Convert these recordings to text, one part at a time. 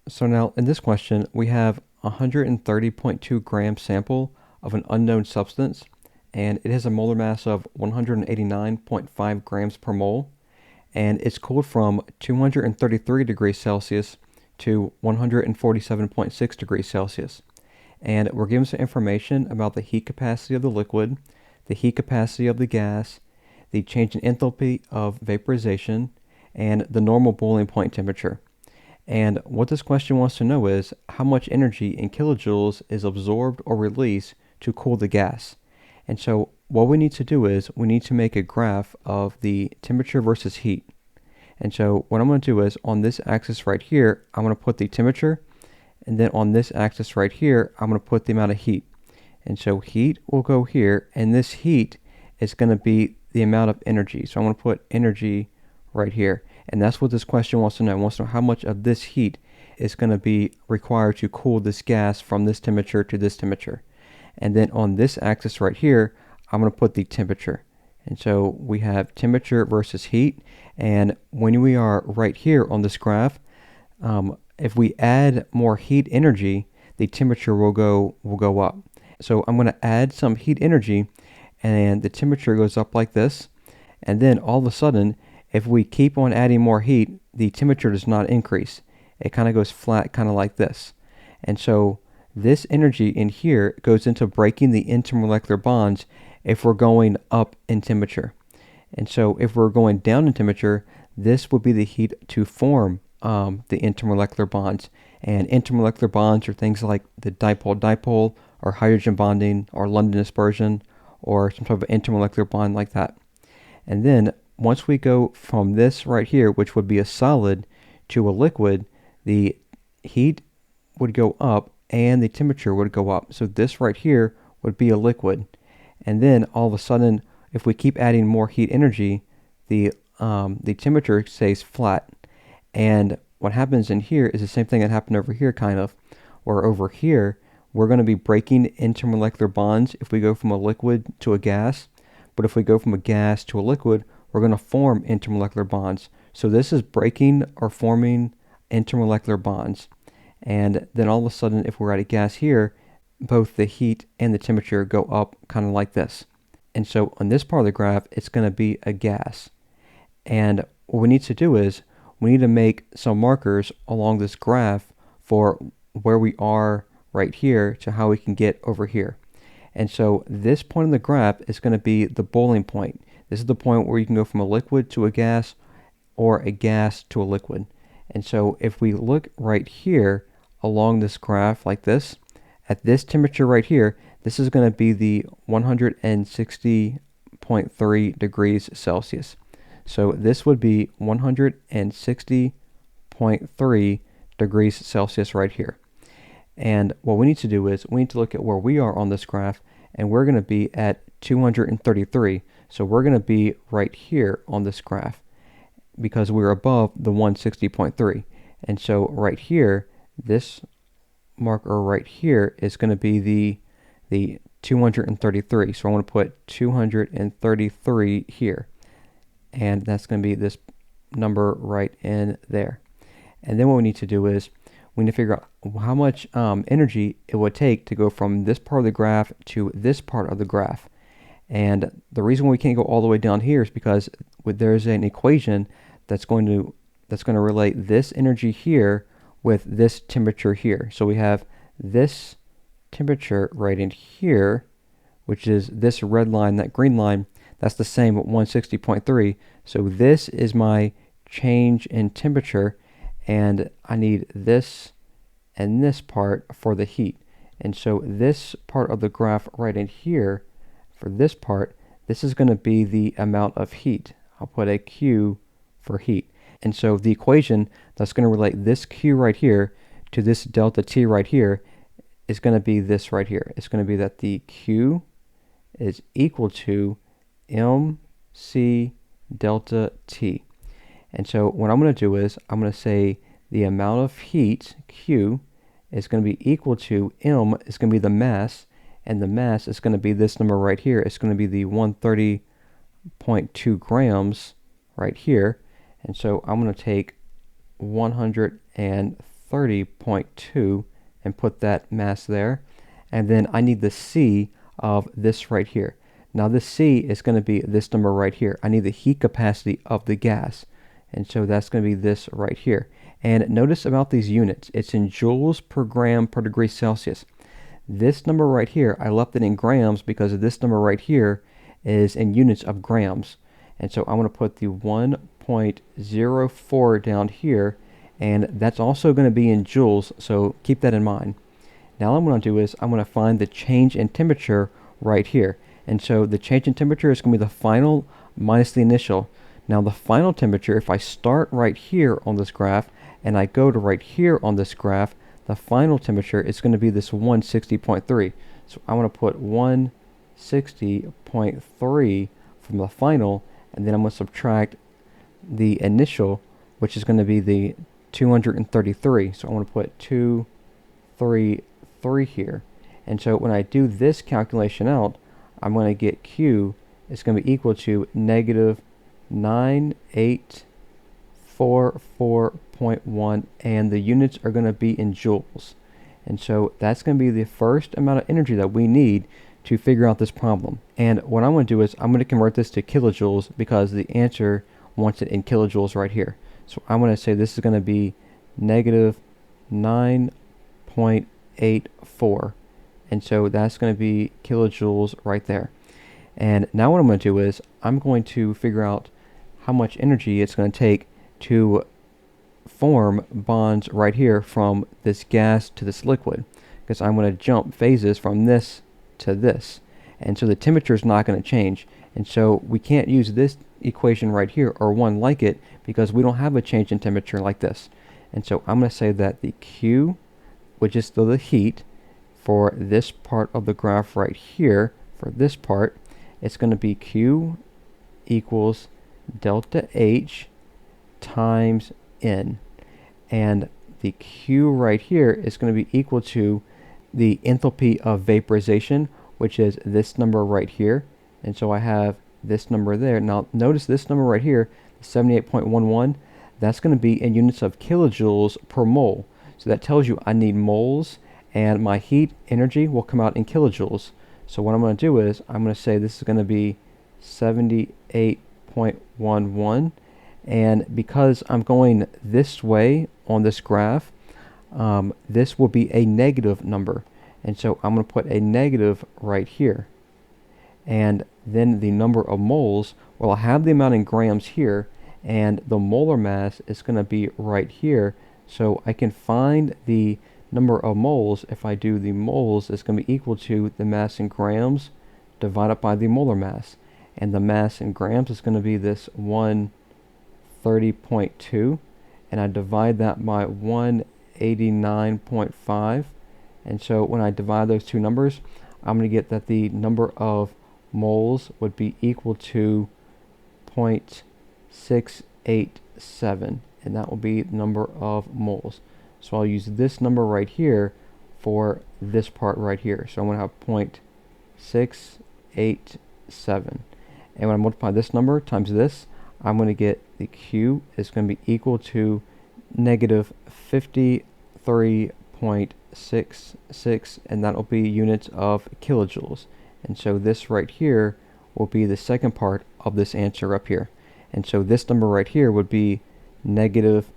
So now in this question, we have a 130.2 gram sample of an unknown substance, and it has a molar mass of 189.5 grams per mole, and it's cooled from 233 degrees Celsius to 147.6 degrees Celsius. And we're given some information about the heat capacity of the liquid, the heat capacity of the gas, the change in enthalpy of vaporization, and the normal boiling point temperature. And what this question wants to know is how much energy in kilojoules is absorbed or released to cool the gas. And so what we need to do is we need to make a graph of the temperature versus heat. And so what I'm going to do is on this axis right here, I'm going to put the temperature, and then on this axis right here, I'm going to put the amount of heat. And so heat will go here, and this heat is going to be the amount of energy. So I'm going to put energy right here. And that's what this question wants to know. It wants to know how much of this heat is going to be required to cool this gas from this temperature to this temperature. And then on this axis right here, I'm going to put the temperature. And so we have temperature versus heat. And when we are right here on this graph, if we add more heat energy, the temperature will go up. So I'm going to add some heat energy, and the temperature goes up like this. And then all of a sudden, if we keep on adding more heat, the temperature does not increase. It kind of goes flat, kind of like this. And so this energy in here goes into breaking the intermolecular bonds if we're going up in temperature. And so if we're going down in temperature, this would be the heat to form the intermolecular bonds. And intermolecular bonds are things like the dipole-dipole, or hydrogen bonding, or London dispersion, or some sort of intermolecular bond like that. And then once we go from this right here, which would be a solid, to a liquid, the heat would go up and the temperature would go up. So this right here would be a liquid. And then all of a sudden, if we keep adding more heat energy, the temperature stays flat. And what happens in here is the same thing that happened over here, kind of, where over here, we're going to be breaking intermolecular bonds if we go from a liquid to a gas. But if we go from a gas to a liquid, we're going to form intermolecular bonds. So this is breaking or forming intermolecular bonds. And then all of a sudden, if we're at a gas here, both the heat and the temperature go up kind of like this. And so on this part of the graph, it's going to be a gas. And what we need to do is we need to make some markers along this graph for where we are right here to how we can get over here. And so this point in the graph is going to be the boiling point. This is the point where you can go from a liquid to a gas, or a gas to a liquid. And so if we look right here along this graph like this, at this temperature right here, this is going to be the 160.3 degrees Celsius. So this would be 160.3 degrees Celsius right here. And what we need to do is we need to look at where we are on this graph, and we're going to be at 233. So we're going to be right here on this graph because we're above the 160.3. And so right here, this marker right here is going to be the 233. So I want to put 233 here. And that's going to be this number right in there. And then what we need to do is we need to figure out how much energy it would take to go from this part of the graph to this part of the graph. And the reason why we can't go all the way down here is because there's an equation that's going to relate this energy here with this temperature here. So we have this temperature right in here, which is this red line, that green line, that's the same at 160.3. So this is my change in temperature, and I need this and this part for the heat. And so this part of the graph right in here, for this part, this is going to be the amount of heat. I'll put a Q for heat. And so the equation that's going to relate this Q right here to this delta T right here is going to be this right here. It's going to be that the Q is equal to MC delta T. And so what I'm going to do is I'm going to say the amount of heat, Q, is going to be equal to M is going to be the mass, and the mass is going to be this number right here. It's going to be the 130.2 grams right here. And so I'm going to take 130 130.2 and put that mass there. And then I need the C of this right here. Now this C is going to be this number right here. I need the heat capacity of the gas. And so that's going to be this right here. And notice about these units, it's in joules per gram per degree Celsius. This number right here, I left it in grams because this number right here is in units of grams. And so I'm going to put the 1.04 down here, and that's also going to be in joules, so keep that in mind. Now what I'm going to do is I'm going to find the change in temperature right here. And so the change in temperature is going to be the final minus the initial. Now the final temperature, if I start right here on this graph and I go to right here on this graph, the final temperature is going to be this 160.3. So I want to put 160.3 from the final, and then I'm going to subtract the initial, which is going to be the 233. So I want to put 233 here. And so when I do this calculation out, I'm going to get Q is going to be equal to negative 9844.1, and the units are going to be in joules. And so that's going to be the first amount of energy that we need to figure out this problem. And what I'm going to do is I'm going to convert this to kilojoules because the answer wants it in kilojoules right here. So I'm going to say this is going to be negative 9.84. And so that's going to be kilojoules right there. And now what I'm going to do is I'm going to figure out how much energy it's going to take to form bonds right here from this gas to this liquid, because I'm going to jump phases from this to this. And so the temperature is not going to change. And so we can't use this equation right here or one like it because we don't have a change in temperature like this. And so I'm going to say that the Q, which is still the heat, for this part of the graph right here, for this part, it's going to be Q equals delta H times N. And the Q right here is going to be equal to the enthalpy of vaporization, which is this number right here. And so I have this number there. Now notice this number right here, 78.11, that's going to be in units of kilojoules per mole. So that tells you I need moles, and my heat energy will come out in kilojoules. So what I'm going to do is I'm going to say this is going to be 78.11, and because I'm going this way on this graph, this will be a negative number, and so I'm going to put a negative right here. And then the number of moles, well, I have the amount in grams here, and the molar mass is going to be right here, so I can find the number of moles. If I do the moles, it's going to be equal to the mass in grams divided by the molar mass, and the mass in grams is going to be this 130.2, and I divide that by 189.5, and so when I divide those two numbers, I'm going to get that the number of moles would be equal to 0.687, and that will be the number of moles. So I'll use this number right here for this part right here. So I'm going to have 0.687. And when I multiply this number times this, I'm going to get the Q is going to be equal to negative 53.66, and that will be units of kilojoules. And so this right here will be the second part of this answer up here. And so this number right here would be negative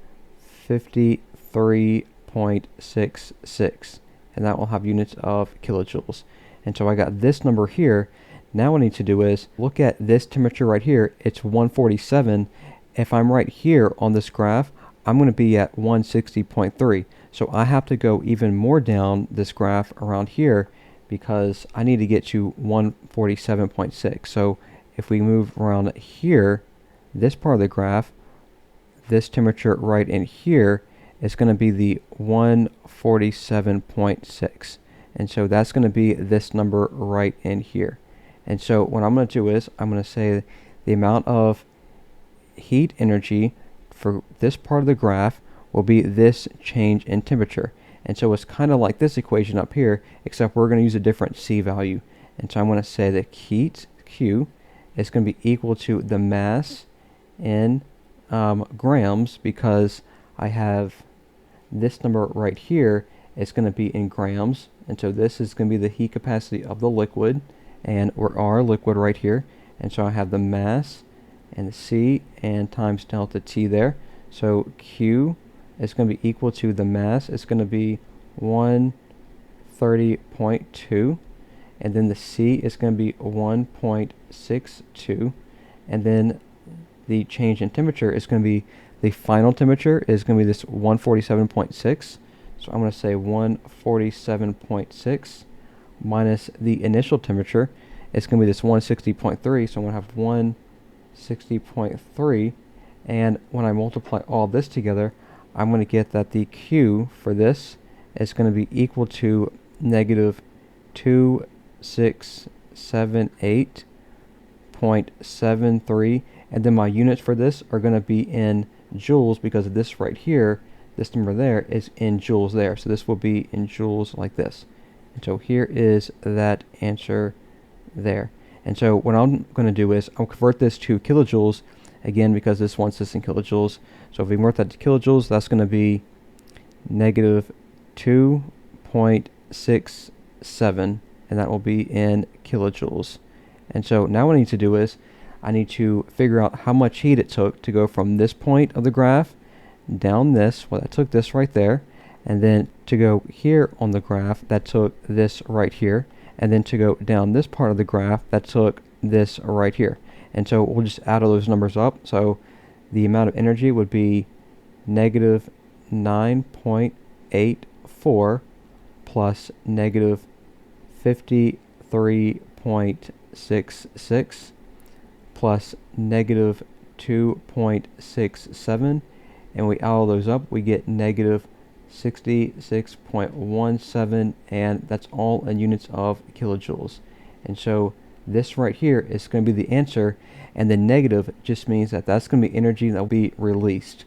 53.66, and that will have units of kilojoules. And so I got this number here. Now what I need to do is look at this temperature right here. It's 147. If I'm right here on this graph, I'm going to be at 160.3. So I have to go even more down this graph around here because I need to get to 147.6. So if we move around here, this part of the graph, this temperature right in here is going to be the 147.6. And so that's going to be this number right in here. And so what I'm going to do is I'm going to say the amount of heat energy for this part of the graph will be this change in temperature. And so it's kind of like this equation up here, except we're going to use a different C value. And so I'm going to say that heat, Q, is going to be equal to the mass in grams, because I have this number right here is going to be in grams, and so this is going to be the heat capacity of the liquid, and we're our liquid right here, and so I have the mass and the C and times delta T there. So Q is going to be equal to the mass. It's going to be 130.2, and then the C is going to be 1.62, and then the change in temperature is going to be, the final temperature is going to be this 147.6. So I'm going to say 147.6 minus the initial temperature. It's going to be this 160.3. So I'm going to have 160.3. And when I multiply all this together, I'm going to get that the Q for this is going to be equal to negative 2678.73. And then my units for this are going to be in joules, because of this right here, this number there is in joules there. So this will be in joules like this. And so here is that answer there. And so what I'm going to do is I'll convert this to kilojoules, again, because this wants this in kilojoules. So if we convert that to kilojoules, that's going to be negative 2.67, and that will be in kilojoules. And so now what I need to do is I need to figure out how much heat it took to go from this point of the graph down this. Well, that took this right there, and then to go here on the graph, that took this right here, and then to go down this part of the graph, that took this right here. And so we'll just add all those numbers up. So the amount of energy would be negative 9.84 plus negative 53.66 plus negative 2.67, and we add all those up, we get negative 66.17, and that's all in units of kilojoules. And so this right here is going to be the answer, and the negative just means that that's going to be energy that will be released.